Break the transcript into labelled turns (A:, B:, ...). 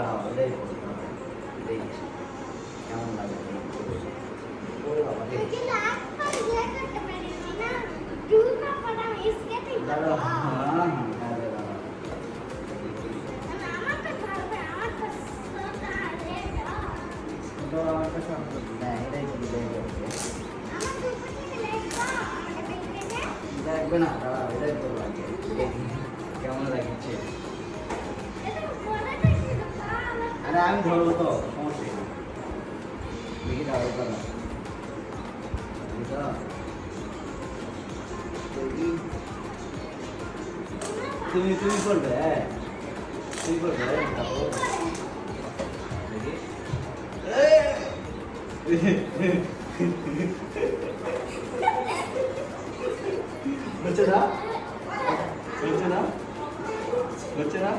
A: দাঁড়াও, এটাই করো, এটাই কেমন লাগে ওরে বাবা রে। দাঁড়াও, হ্যাঁ হ্যাঁ দাঁড়াও। দাঁড়াও, আমার কাছে হ্যাঁ এটাই করি, এটাই করি। দেখবে না, দাঁড়াও এটাই করবো আগে, দেখি কেমন লাগছে। আরে আমি ধরবো তো, সমস্যা নেই। দেখি দাঁড়াও দাঁড়াও তুমি তুমি করবে, হ্যাঁ তুমি করবে, দেখো দেখি হচ্ছে না, হচ্ছে না, হচ্ছে না।